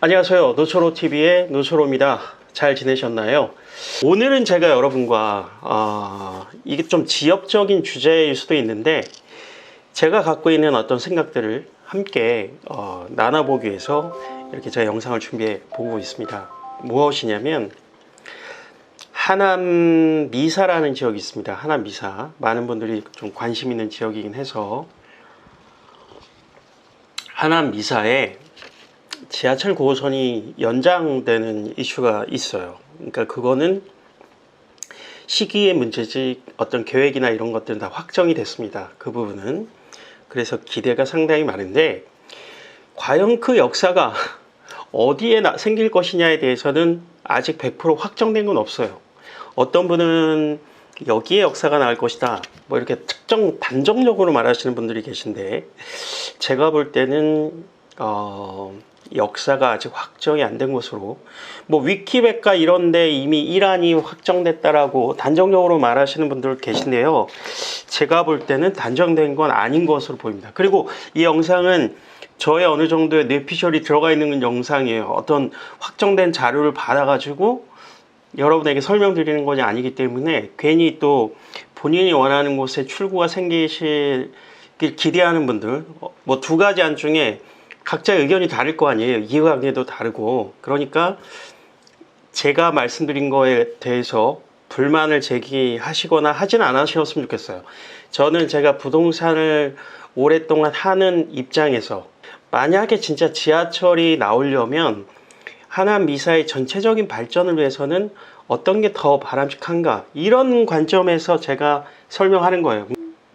안녕하세요. 노초로TV의 노초로입니다. 잘 지내셨나요? 오늘은 제가 여러분과 이게 좀 지역적인 주제일 수도 있는데 제가 갖고 있는 어떤 생각들을 함께 나눠보기 위해서 이렇게 제가 영상을 준비해 보고 있습니다. 무엇이냐면 하남 미사라는 지역이 있습니다. 하남 미사. 많은 분들이 좀 관심 있는 지역이긴 해서 하남 미사에 지하철 9호선이 연장되는 이슈가 있어요. 그러니까 그거는 시기의 문제지 어떤 계획이나 이런 것들은 다 확정이 됐습니다. 그 부분은. 그래서 기대가 상당히 많은데 과연 그 역사가 어디에 생길 것이냐에 대해서는 아직 100% 확정된 건 없어요. 어떤 분은 여기에 역사가 나올 것이다 뭐 이렇게 특정 단정적으로 말하시는 분들이 계신데 제가 볼 때는 역사가 아직 확정이 안 된 것으로 뭐 위키백과 이런데 이미 이란이 확정됐다라고 단정적으로 말하시는 분들 계신데요. 제가 볼 때는 단정된 건 아닌 것으로 보입니다. 그리고 이 영상은 저의 어느 정도의 뇌피셜이 들어가 있는 영상이에요. 어떤 확정된 자료를 받아가지고 여러분에게 설명드리는 것이 아니기 때문에 괜히 또 본인이 원하는 곳에 출구가 생기실 기대하는 분들 뭐 두 가지 안 중에 각자의 의견이 다를 거 아니에요. 이해관계도 다르고. 그러니까 제가 말씀드린 거에 대해서 불만을 제기하시거나 하진 않으셨으면 좋겠어요. 저는 제가 부동산을 오랫동안 하는 입장에서 만약에 진짜 지하철이 나오려면 하남 미사의 전체적인 발전을 위해서는 어떤 게 더 바람직한가 이런 관점에서 제가 설명하는 거예요.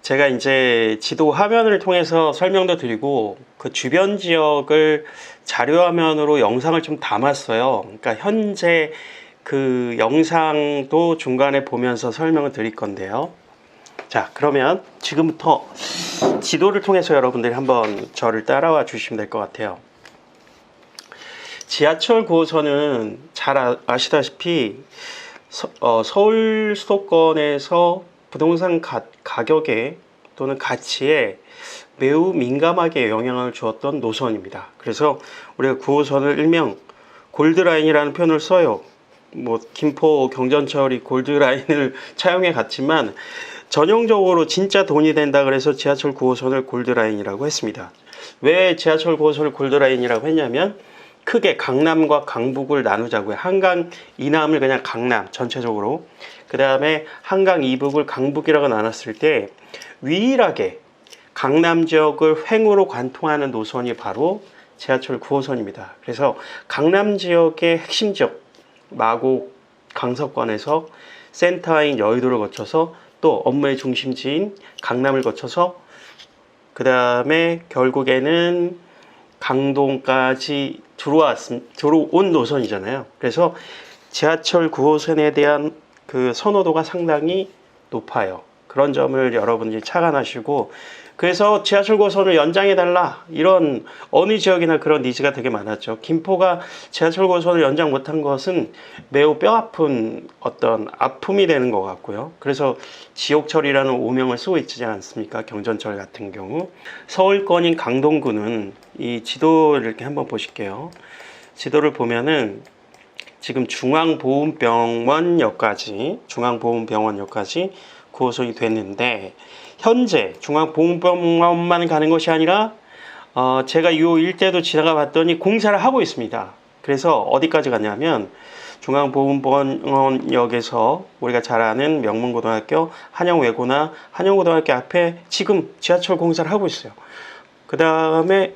제가 이제 지도 화면을 통해서 설명도 드리고 그 주변 지역을 자료 화면으로 영상을 좀 담았어요. 그러니까 현재 그 영상도 중간에 보면서 설명을 드릴 건데요. 자, 그러면 지금부터 지도를 통해서 여러분들이 한번 저를 따라와 주시면 될 것 같아요. 지하철 9호선은 잘 아시다시피 서울 수도권에서 부동산 가격에 또는 가치에 매우 민감하게 영향을 주었던 노선입니다. 그래서 우리가 9호선을 일명 골드라인이라는 표현을 써요. 뭐 김포 경전철이 골드라인을 차용해 갔지만 전형적으로 진짜 돈이 된다 그래서 지하철 9호선을 골드라인이라고 했습니다. 왜 지하철 9호선을 골드라인이라고 했냐면 크게 강남과 강북을 나누자고요. 한강 이남을 그냥 강남 전체적으로, 그 다음에 한강 이북을 강북이라고 나눴을 때 유일하게 강남 지역을 횡으로 관통하는 노선이 바로 지하철 9호선입니다. 그래서 강남 지역의 핵심 지역 마곡 강서권에서 센터인 여의도를 거쳐서 또 업무의 중심지인 강남을 거쳐서 그 다음에 결국에는 강동까지 들어온 노선이잖아요. 그래서 지하철 9호선에 대한 그 선호도가 상당히 높아요. 그런 점을 여러분들이 착안하시고, 그래서 지하철 9호선을 연장해달라 이런 어느 지역이나 그런 니즈가 되게 많았죠. 김포가 지하철 9호선을 연장 못한 것은 매우 뼈아픈 어떤 아픔이 되는 것 같고요. 그래서 지옥철이라는 오명을 쓰고 있지 않습니까? 경전철 같은 경우. 서울권인 강동구는 이 지도를 이렇게 한번 보실게요. 지도를 보면은 지금 중앙보훈병원역까지 9호선이 됐는데, 현재 중앙보훈병원만 가는 것이 아니라 제가 이 일대도 지나가 봤더니 공사를 하고 있습니다. 그래서 어디까지 가냐면 중앙보훈병원역에서 우리가 잘 아는 명문고등학교 한영외고나 한영고등학교 앞에 지금 지하철 공사를 하고 있어요. 그 다음에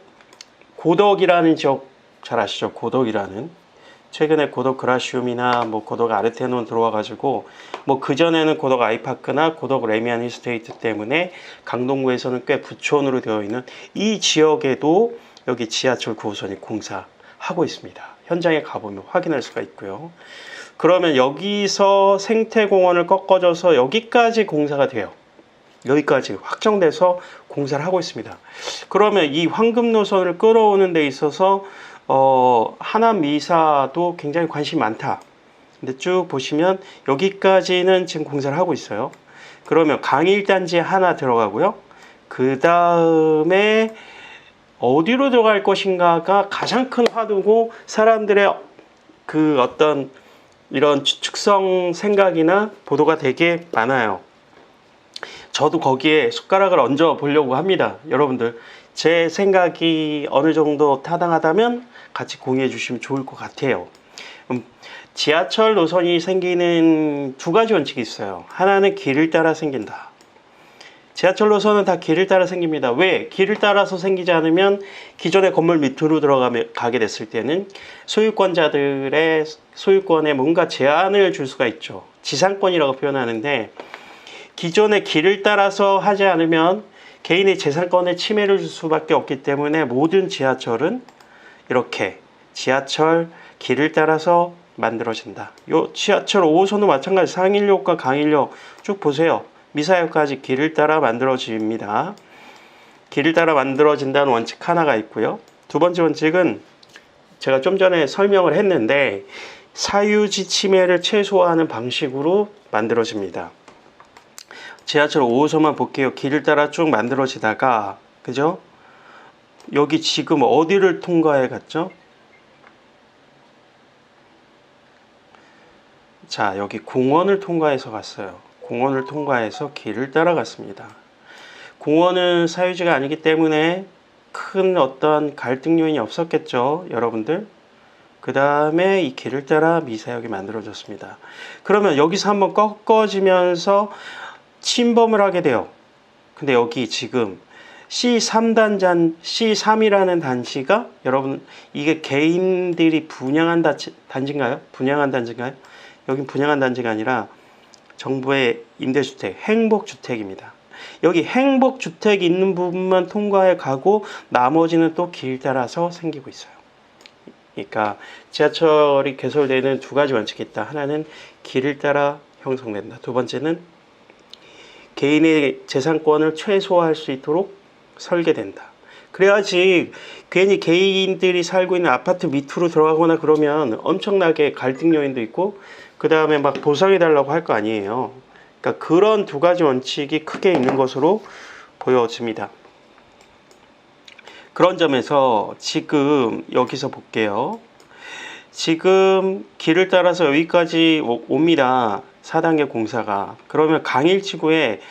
고덕이라는 지역 잘 아시죠? 고덕이라는, 최근에 고덕 그라시움이나 뭐 고덕 아르테논 들어와가지고 뭐 그전에는 고덕 아이파크나 고덕 레미안 힐스테이트 때문에 강동구에서는 꽤 부촌으로 되어 있는 이 지역에도 여기 지하철 9호선이 공사하고 있습니다. 현장에 가보면 확인할 수가 있고요. 그러면 여기서 생태공원을 꺾어줘서 여기까지 공사가 돼요. 여기까지 확정돼서 공사를 하고 있습니다. 그러면 이 황금 노선을 끌어오는 데 있어서 하남 미사도 굉장히 관심이 많다. 근데 쭉 보시면 여기까지는 지금 공사를 하고 있어요. 그러면 강일단지 하나 들어가고요. 그 다음에 어디로 들어갈 것인가가 가장 큰 화두고 사람들의 그 어떤 이런 추측성 생각이나 보도가 되게 많아요. 저도 거기에 숟가락을 얹어 보려고 합니다. 여러분들 제 생각이 어느 정도 타당하다면 같이 공유해 주시면 좋을 것 같아요. 지하철 노선이 생기는 두 가지 원칙이 있어요. 하나는 길을 따라 생긴다. 지하철 노선은 다 길을 따라 생깁니다. 왜? 길을 따라서 생기지 않으면 기존의 건물 밑으로 들어가게 됐을 때는 소유권자들의 소유권에 뭔가 제한을 줄 수가 있죠. 지상권이라고 표현하는데, 기존의 길을 따라서 하지 않으면 개인의 재산권에 침해를 줄 수밖에 없기 때문에 모든 지하철은 이렇게 지하철 길을 따라서 만들어진다. 요 지하철 5호선도 마찬가지. 상일역과 강일역 쭉 보세요. 미사역까지 길을 따라 만들어집니다. 길을 따라 만들어진다는 원칙 하나가 있고요. 두 번째 원칙은 제가 좀 전에 설명을 했는데 사유지 침해를 최소화하는 방식으로 만들어집니다. 지하철 5호선만 볼게요. 길을 따라 쭉 만들어지다가, 그죠? 여기 지금 어디를 통과해 갔죠? 자, 여기 공원을 통과해서 갔어요. 공원을 통과해서 길을 따라갔습니다. 공원은 사유지가 아니기 때문에 큰 어떤 갈등 요인이 없었겠죠, 여러분들. 그 다음에 이 길을 따라 미사역이 만들어졌습니다. 그러면 여기서 한번 꺾어지면서 침범을 하게 돼요. 근데 여기 지금 C3이라는 단지가, 여러분 이게 개인들이 분양한 단지인가요? 분양한 단지인가요? 여긴 분양한 단지가 아니라 정부의 임대주택, 행복주택입니다. 여기 행복주택 있는 부분만 통과해 가고 나머지는 또 길 따라서 생기고 있어요. 그러니까 지하철이 개설되는 두 가지 원칙이 있다. 하나는 길을 따라 형성된다. 두 번째는 개인의 재산권을 최소화할 수 있도록 설계된다. 그래야지 괜히 개인들이 살고 있는 아파트 밑으로 들어가거나 그러면 엄청나게 갈등 요인도 있고 그 다음에 막 보상해달라고 할 거 아니에요. 그러니까 그런 두 가지 원칙이 크게 있는 것으로 보여집니다. 그런 점에서 지금 여기서 볼게요. 지금 길을 따라서 여기까지 옵니다. 4단계 공사가. 그러면 강일지구에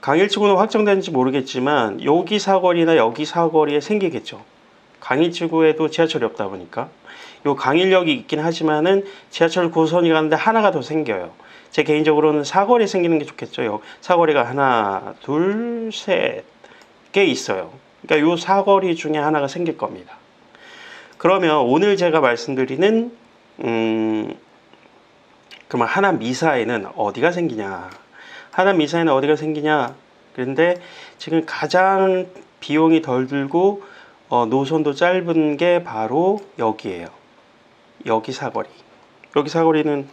강일지구는 확정되는지 모르겠지만 여기 사거리나 여기 사거리에 생기겠죠. 강일지구에도 지하철이 없다 보니까 요 강일역이 있긴 하지만은 지하철 9호선이 가는데 하나가 더 생겨요. 제 개인적으로는 사거리에 생기는 게 좋겠죠. 사거리가 하나, 둘, 셋 개 있어요. 그러니까 요 사거리 중에 하나가 생길 겁니다. 그러면 오늘 제가 말씀드리는 그러면 하남 미사에는 어디가 생기냐? 하남 미사에는 어디가 생기냐? 그런데 지금 가장 비용이 덜 들고 노선도 짧은 게 바로 여기예요. 여기 사거리. 여기 사거리는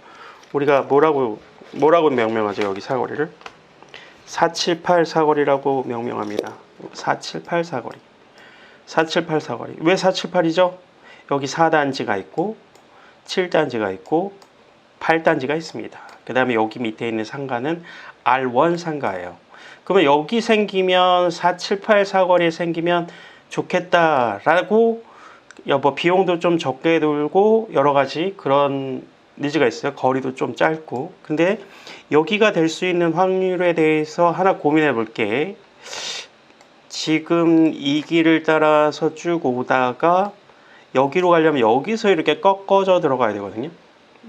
우리가 뭐라고 명명하죠? 여기 사거리를 478 사거리라고 명명합니다. 478 사거리. 478 사거리. 왜 478이죠? 여기 4단지가 있고 7단지가 있고 8단지가 있습니다. 그 다음에 여기 밑에 있는 상가는 R1 상가예요. 그러면 여기 생기면 478 사거리에 생기면 좋겠다라고 뭐 비용도 좀 적게 들고 여러 가지 그런 니즈가 있어요. 거리도 좀 짧고. 근데 여기가 될 수 있는 확률에 대해서 하나 고민해 볼게. 지금 이 길을 따라서 쭉 오다가 여기로 가려면 여기서 이렇게 꺾어져 들어가야 되거든요.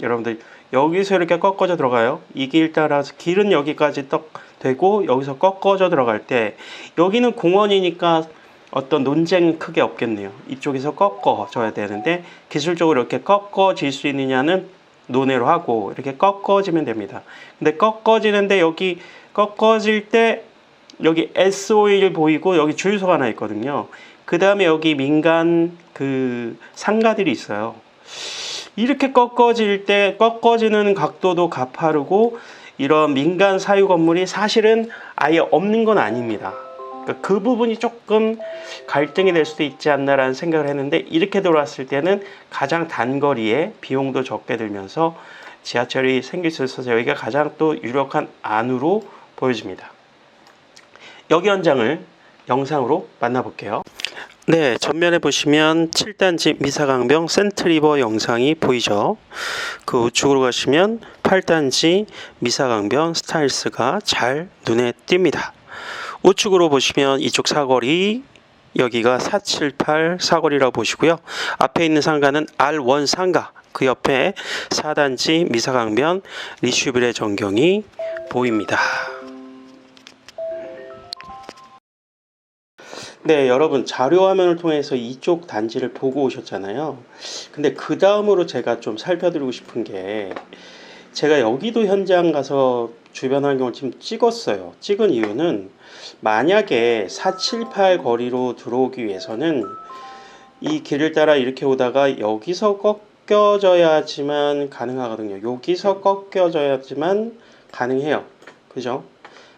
여러분들 여기서 이렇게 꺾어져 들어가요. 이 길 따라서 길은 여기까지 떡 되고 여기서 꺾어져 들어갈 때 여기는 공원이니까 어떤 논쟁 크게 없겠네요. 이쪽에서 꺾어져야 되는데 기술적으로 이렇게 꺾어질 수 있느냐는 논의로 하고 이렇게 꺾어지면 됩니다. 근데 꺾어지는데 여기 꺾어질 때 여기 S51 보이고 여기 주유소가 하나 있거든요. 그 다음에 여기 민간 그 상가들이 있어요. 이렇게 꺾어질 때 꺾어지는 각도도 가파르고 이런 민간 사유 건물이 사실은 아예 없는 건 아닙니다. 그러니까 그 부분이 조금 갈등이 될 수도 있지 않나라는 생각을 했는데 이렇게 돌아왔을 때는 가장 단거리에 비용도 적게 들면서 지하철이 생길 수 있어서 여기가 가장 또 유력한 안으로 보여집니다. 여기 현장을 영상으로 만나볼게요. 네, 전면에 보시면 7단지 미사강병 센트리버 영상이 보이죠. 그 우측으로 가시면 8단지 미사강병 스타일스가 잘 눈에 띕니다. 우측으로 보시면 이쪽 사거리, 여기가 478 사거리라고 보시고요. 앞에 있는 상가는 R1 상가, 그 옆에 4단지 미사강변 리슈빌의 전경이 보입니다. 네, 여러분 자료 화면을 통해서 이쪽 단지를 보고 오셨잖아요. 근데 그 다음으로 제가 좀 살펴드리고 싶은 게, 제가 여기도 현장 가서 주변 환경을 지금 찍었어요. 찍은 이유는 만약에 478 거리로 들어오기 위해서는 이 길을 따라 이렇게 오다가 여기서 꺾여져야지만 가능하거든요. 여기서 꺾여져야지만 가능해요. 그죠?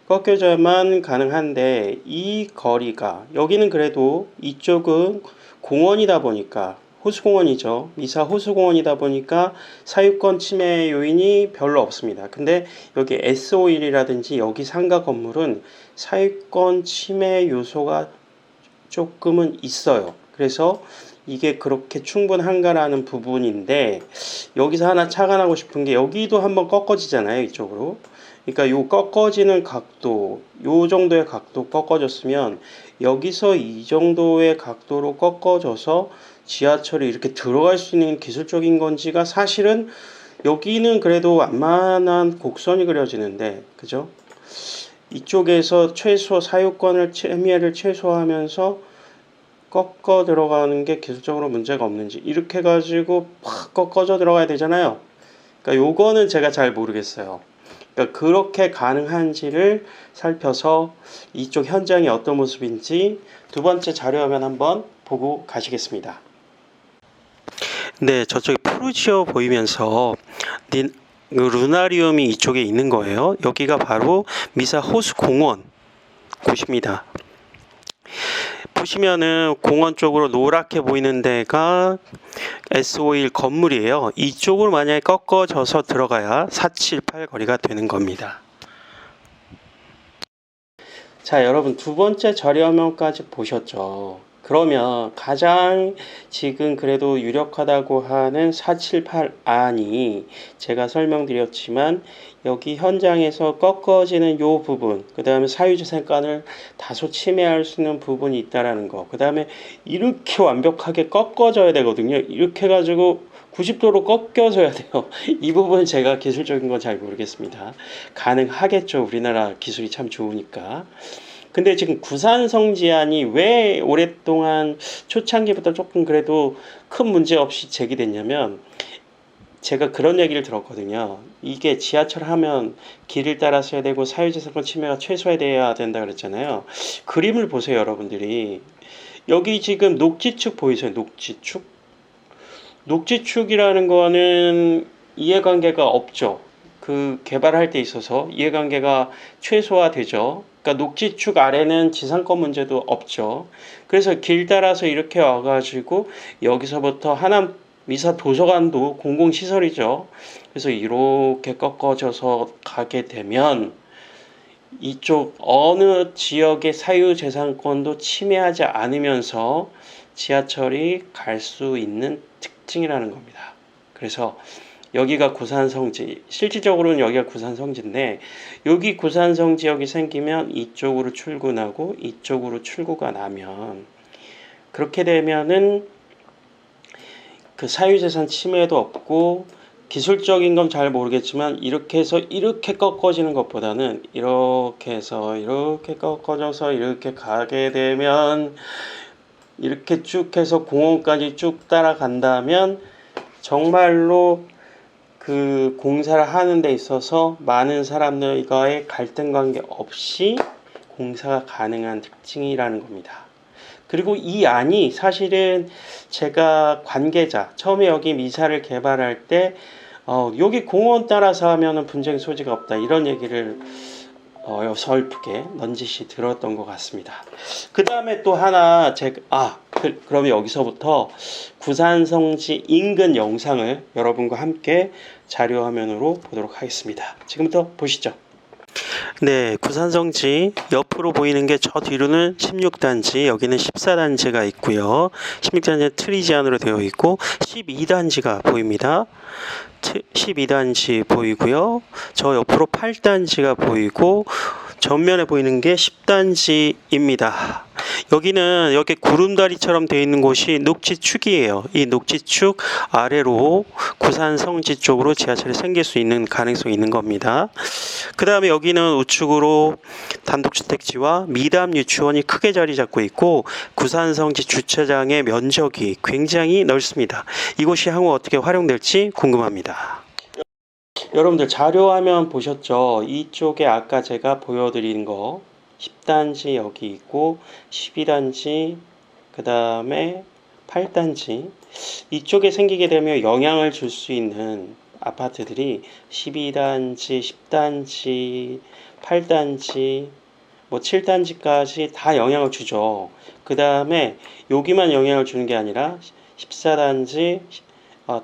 꺾여져야만 가능한데, 이 거리가, 여기는 그래도 이쪽은 공원이다 보니까, 호수공원이죠. 미사 호수공원이다 보니까 사유권 침해 요인이 별로 없습니다. 근데 여기 S51이라든지 여기 상가 건물은 사유권 침해 요소가 조금은 있어요. 그래서 이게 그렇게 충분한가라는 부분인데, 여기서 하나 착안하고 싶은 게, 여기도 한번 꺾어지잖아요, 이쪽으로. 그러니까 요 꺾어지는 각도, 요 정도의 각도 꺾어졌으면 여기서 이 정도의 각도로 꺾어져서 지하철이 이렇게 들어갈 수 있는 기술적인 건지가, 사실은 여기는 그래도 완만한 곡선이 그려지는데, 그죠? 이쪽에서 최소 사유권을 침해를 최소화하면서 꺾어 들어가는 게 기술적으로 문제가 없는지, 이렇게 가지고 팍 꺾어져 들어가야 되잖아요. 그러니까 요거는 제가 잘 모르겠어요. 그러니까 그렇게 가능한지를 살펴서 이쪽 현장이 어떤 모습인지 두 번째 자료화면 한번 보고 가시겠습니다. 네, 저쪽에 푸르지오 보이면서 루나리움이 이쪽에 있는 거예요. 여기가 바로 미사 호수공원 곳입니다. 보시면은 공원 쪽으로 노랗게 보이는 데가 S51 건물이에요. 이쪽으로 만약에 꺾어져서 들어가야 478 거리가 되는 겁니다. 자, 여러분 두 번째 자료화면까지 보셨죠? 그러면 가장 지금 그래도 유력하다고 하는 478 안이, 제가 설명드렸지만 여기 현장에서 꺾어지는 요 부분, 그 다음에 사유재산권을 다소 침해할 수 있는 부분이 있다라는 거, 그 다음에 이렇게 완벽하게 꺾어져야 되거든요. 이렇게 해가지고 90도로 꺾여져야 돼요. 이 부분 제가 기술적인 건 잘 모르겠습니다. 가능하겠죠. 우리나라 기술이 참 좋으니까. 근데 지금 구산성지안이 왜 오랫동안 초창기부터 조금 그래도 큰 문제 없이 제기됐냐면, 제가 그런 얘기를 들었거든요. 이게 지하철 하면 길을 따라서 해야 되고 사유재산권 침해가 최소화돼야 된다 그랬잖아요. 그림을 보세요, 여러분들이. 여기 지금 녹지축 보이세요? 녹지축? 녹지축이라는 거는 이해관계가 없죠. 그 개발할 때 있어서 이해관계가 최소화되죠. 그러니까 녹지축 아래는 지상권 문제도 없죠. 그래서 길 따라서 이렇게 와가지고 여기서부터 하남 미사 도서관도 공공시설이죠. 그래서 이렇게 꺾어져서 가게 되면 이쪽 어느 지역의 사유재산권도 침해하지 않으면서 지하철이 갈 수 있는 특징이라는 겁니다. 그래서 여기가 구산성지, 실질적으로는 여기가 구산성지인데, 여기 구산성 지역이 생기면 이쪽으로 출근하고 이쪽으로 출구가 나면, 그렇게 되면은 그 사유재산 침해도 없고, 기술적인 건 잘 모르겠지만 이렇게 해서 이렇게 꺾어지는 것보다는 이렇게 해서 이렇게 꺾어져서 이렇게 가게 되면, 이렇게 쭉 해서 공원까지 쭉 따라간다면 정말로 그 공사를 하는 데 있어서 많은 사람들과의 갈등 관계 없이 공사가 가능한 특징이라는 겁니다. 그리고 이 안이 사실은 제가 관계자, 처음에 여기 미사를 개발할 때 여기 공원 따라서 하면은 분쟁 소지가 없다, 이런 얘기를 어설프게 넌지시 들었던 것 같습니다. 그 다음에 또 하나 그러면 여기서부터 구산성지 인근 영상을 여러분과 함께 자료 화면으로 보도록 하겠습니다. 지금부터 보시죠. 네, 구산성지 옆으로 보이는 게 저 뒤로는 16단지, 여기는 14단지가 있고요. 16단지는 트리지안으로 되어 있고 12단지가 보입니다. 12단지 보이고요. 저 옆으로 8단지가 보이고 전면에 보이는 게 10단지입니다. 여기는 여기 구름다리처럼 되어 있는 곳이 녹지축이에요. 이 녹지축 아래로 구산 성지 쪽으로 지하철이 생길 수 있는 가능성이 있는 겁니다. 그 다음에 여기는 우측으로 단독주택지와 미담 유치원이 크게 자리 잡고 있고 구산 성지 주차장의 면적이 굉장히 넓습니다. 이곳이 향후 어떻게 활용될지 궁금합니다. 여러분들 자료화면 보셨죠? 이쪽에 아까 제가 보여드린 거 10단지 여기 있고 12단지 그 다음에 8단지 이쪽에 생기게 되면 영향을 줄 수 있는 아파트들이 12단지, 10단지, 8단지, 뭐 7단지까지 다 영향을 주죠. 그 다음에 여기만 영향을 주는 게 아니라 14단지,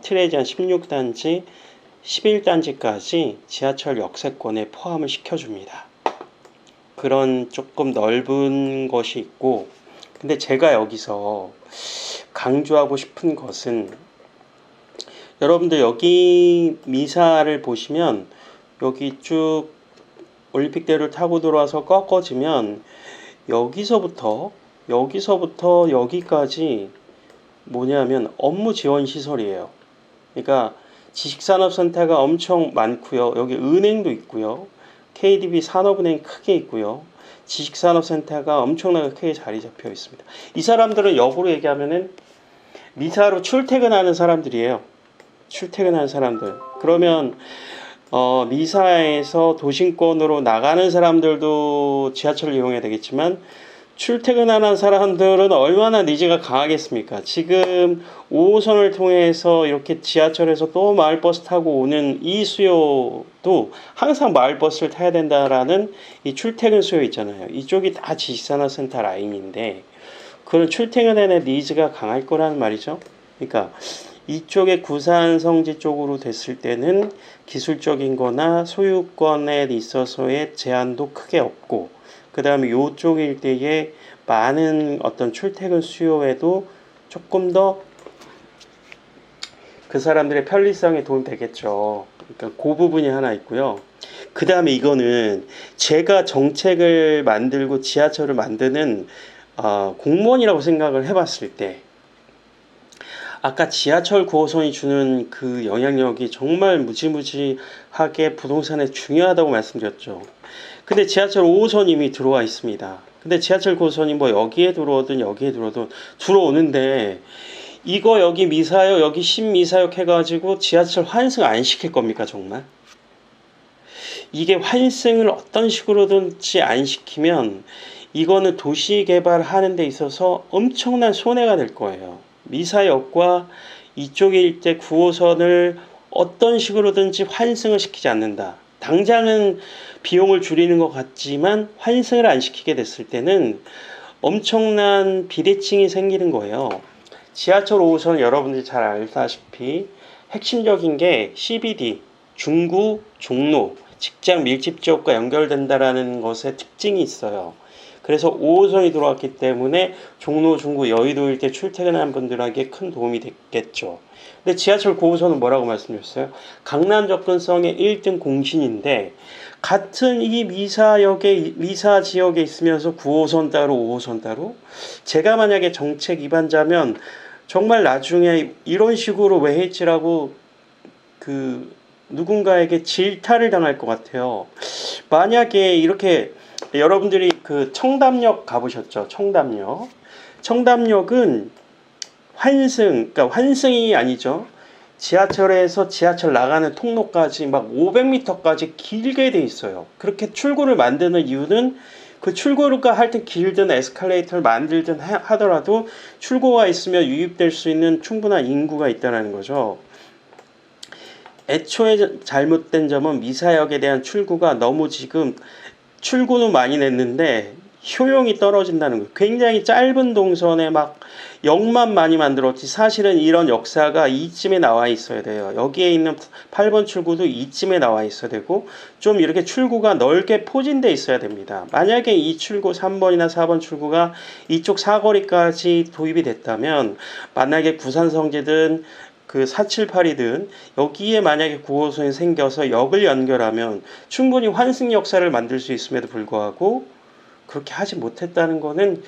트레지안 16단지, 11단지까지 지하철 역세권에 포함을 시켜줍니다. 그런 조금 넓은 것이 있고, 근데 제가 여기서 강조하고 싶은 것은 여러분들 여기 미사를 보시면 여기 쭉 올림픽대로를 타고 들어와서 꺾어지면 여기서부터 여기까지 뭐냐면 업무 지원 시설이에요. 그러니까 지식산업센터가 엄청 많고요. 여기 은행도 있고요. KDB 산업은행 크게 있고요. 지식산업센터가 엄청나게 크게 자리 잡혀 있습니다. 이 사람들은 역으로 얘기하면은 미사로 출퇴근하는 사람들이에요. 출퇴근하는 사람들. 그러면 미사에서 도심권으로 나가는 사람들도 지하철을 이용해야 되겠지만 출퇴근하는 사람들은 얼마나 니즈가 강하겠습니까? 지금 5호선을 통해서 이렇게 지하철에서 또 마을버스 타고 오는 이 수요도 항상 마을버스를 타야 된다라는 이 출퇴근 수요 있잖아요. 이쪽이 다 지식산업센터 라인인데 그런 출퇴근에 대한 니즈가 강할 거라는 말이죠. 그러니까 이쪽에 구산 성지 쪽으로 됐을 때는 기술적인 거나 소유권에 있어서의 제한도 크게 없고 그 다음에 이쪽 일대에 많은 어떤 출퇴근 수요에도 조금 더 그 사람들의 편리성에 도움이 되겠죠. 그러니까 그 부분이 하나 있고요. 그 다음에 이거는 제가 정책을 만들고 지하철을 만드는 공무원이라고 생각을 해봤을 때 아까 지하철 9호선이 주는 그 영향력이 정말 무지무지하게 부동산에 중요하다고 말씀드렸죠. 근데 지하철 5호선 이미 들어와 있습니다. 근데 지하철 9호선이 뭐 여기에 들어오든 여기에 들어오든 들어오는데 이거 여기 미사역 여기 신미사역 해가지고 지하철 환승 안 시킬 겁니까 정말? 이게 환승을 어떤 식으로든지 안 시키면 이거는 도시 개발하는 데 있어서 엄청난 손해가 될 거예요. 미사역과 이쪽 일대 9호선을 어떤 식으로든지 환승을 시키지 않는다. 당장은 비용을 줄이는 것 같지만 환승을 안 시키게 됐을 때는 엄청난 비대칭이 생기는 거예요. 지하철 5호선 여러분들이 잘 알다시피 핵심적인 게 CBD, 중구, 종로, 직장 밀집 지역과 연결된다라는 것에 특징이 있어요. 그래서 5호선이 들어왔기 때문에 종로, 중구, 여의도 일대 출퇴근하는 분들에게 큰 도움이 됐겠죠. 근데 지하철 9호선은 뭐라고 말씀드렸어요? 강남 접근성의 1등 공신인데 같은 이 미사역에 미사 지역에 있으면서 9호선 따로 5호선 따로 제가 만약에 정책 위반자면 정말 나중에 이런 식으로 왜 했지라고 누군가에게 질타를 당할 것 같아요. 만약에 이렇게 여러분들이 그 청담역 가보셨죠? 청담역은 그러니까 환승이 아니죠. 지하철에서 지하철 나가는 통로까지 막 500m까지 길게 돼 있어요. 그렇게 출구를 만드는 이유는 그 출구가 하여튼 길든 에스컬레이터를 만들든 하더라도 출구가 있으면 유입될 수 있는 충분한 인구가 있다는 거죠. 애초에 잘못된 점은 미사역에 대한 출구가 너무 지금 출구는 많이 냈는데 효용이 떨어진다는 거예요. 굉장히 짧은 동선에 막 역만 많이 만들었지 사실은 이런 역사가 이쯤에 나와 있어야 돼요. 여기에 있는 8번 출구도 이쯤에 나와 있어야 되고 좀 이렇게 출구가 넓게 포진돼 있어야 됩니다. 만약에 이 출구 3번이나 4번 출구가 이쪽 사거리까지 도입이 됐다면 만약에 부산 성지든 그 478이든 여기에 만약에 9호선이 생겨서 역을 연결하면 충분히 환승 역사를 만들 수 있음에도 불구하고 그렇게 하지 못했다는 거는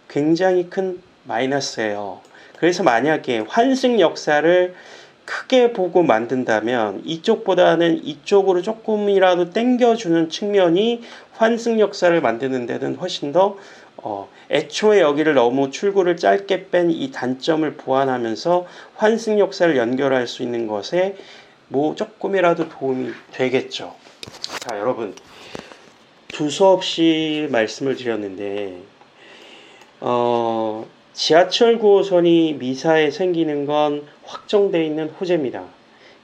굉장히 큰 마이너스예요. 그래서 만약에 환승 역사를 크게 보고 만든다면 이쪽보다는 이쪽으로 조금이라도 당겨주는 측면이 환승 역사를 만드는 데는 훨씬 더 애초에 여기를 너무 출구를 짧게 뺀 이 단점을 보완하면서 환승 역사를 연결할 수 있는 것에 뭐 조금이라도 도움이 되겠죠. 자, 여러분 두서없이 말씀을 드렸는데 지하철 9호선이 미사에 생기는 건 확정되어 있는 호재입니다.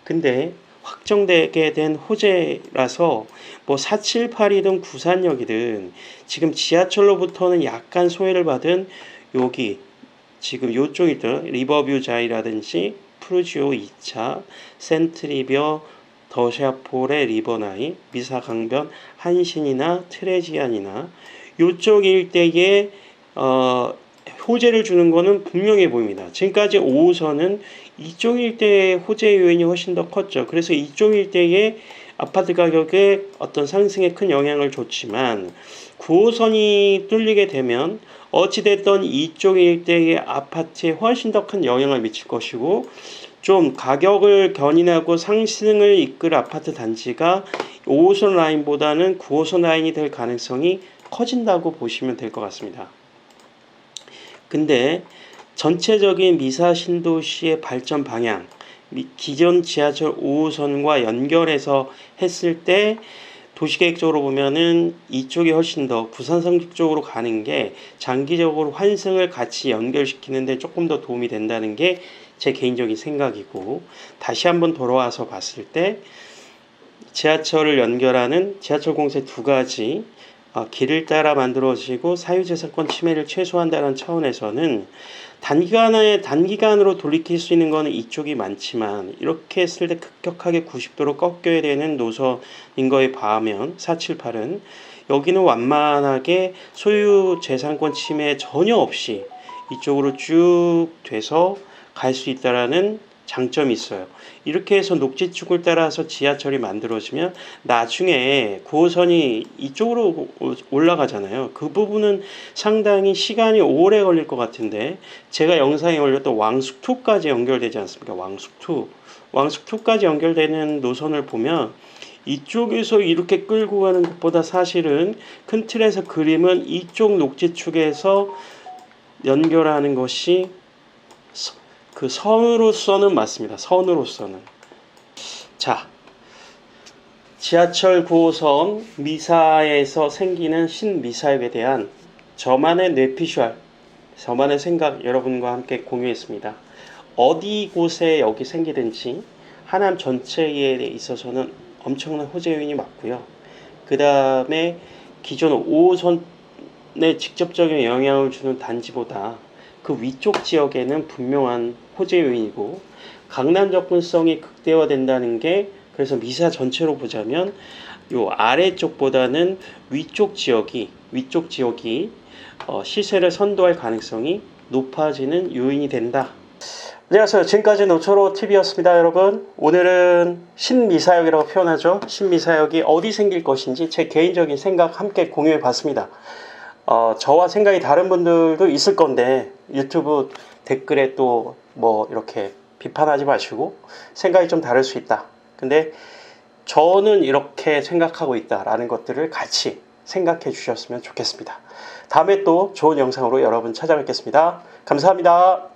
근데 확정되게 된 호재라서 뭐 478이든 구산역이든 지금 지하철로부터는 약간 소외를 받은 여기 지금 요쪽이든 리버뷰 자이라든지 프루지오 2차, 센트리비어, 더샤폴의 리버나이, 미사강변, 한신이나 트레지안이나 요쪽 일대에 호재를 주는 것은 분명해 보입니다. 지금까지 5호선은 이쪽 일대의 호재 요인이 훨씬 더 컸죠. 그래서 이쪽 일대의 아파트 가격에 어떤 상승에 큰 영향을 줬지만 9호선이 뚫리게 되면 어찌됐든 이쪽 일대의 아파트에 훨씬 더 큰 영향을 미칠 것이고 좀 가격을 견인하고 상승을 이끌 아파트 단지가 5호선 라인보다는 9호선 라인이 될 가능성이 커진다고 보시면 될 것 같습니다. 근데 전체적인 미사 신도시의 발전 방향, 기존 지하철 5호선과 연결해서 했을 때 도시계획적으로 보면은 이쪽이 훨씬 더 부산 성직 쪽으로 가는 게 장기적으로 환승을 같이 연결시키는데 조금 더 도움이 된다는 게 제 개인적인 생각이고, 다시 한번 돌아와서 봤을 때 지하철을 연결하는 지하철 공세 두 가지 길을 따라 만들어지고 사유재산권 침해를 최소화한다는 차원에서는 단기간으로 돌이킬 수 있는 것은 이쪽이 많지만 이렇게 했을 때 급격하게 90도로 꺾여야 되는 노선인 거에 비하면 478은 여기는 완만하게 소유재산권 침해 전혀 없이 이쪽으로 쭉 돼서 갈 수 있다라는 장점이 있어요. 이렇게 해서 녹지축을 따라서 지하철이 만들어지면 나중에 9호선이 이쪽으로 올라가잖아요. 그 부분은 상당히 시간이 오래 걸릴 것 같은데 제가 영상에 올렸던 왕숙2까지 연결되지 않습니까? 왕숙2까지 연결되는 노선을 보면 이쪽에서 이렇게 끌고 가는 것보다 사실은 큰 틀에서 그림은 이쪽 녹지축에서 연결하는 것이 그 선으로서는 맞습니다. 선으로서는. 자, 지하철 9호선 미사에서 생기는 신미사역에 대한 저만의 뇌피셜, 저만의 생각 여러분과 함께 공유했습니다. 어디 곳에 여기 생기든지 하남 전체에 있어서는 엄청난 호재 요인이 맞고요. 그 다음에 기존 5호선에 직접적인 영향을 주는 단지보다 그 위쪽 지역에는 분명한 호재 요인이고 강남 접근성이 극대화된다는 게 그래서 미사 전체로 보자면 요 아래쪽보다는 위쪽 지역이 시세를 선도할 가능성이 높아지는 요인이 된다. 안녕하세요. 지금까지 노초로TV였습니다. 여러분, 오늘은 신미사역이라고 표현하죠. 신미사역이 어디 생길 것인지 제 개인적인 생각 함께 공유해 봤습니다. 저와 생각이 다른 분들도 있을 건데 유튜브 댓글에 또 뭐 이렇게 비판하지 마시고 생각이 좀 다를 수 있다. 근데 저는 이렇게 생각하고 있다라는 것들을 같이 생각해 주셨으면 좋겠습니다. 다음에 또 좋은 영상으로 여러분 찾아뵙겠습니다. 감사합니다.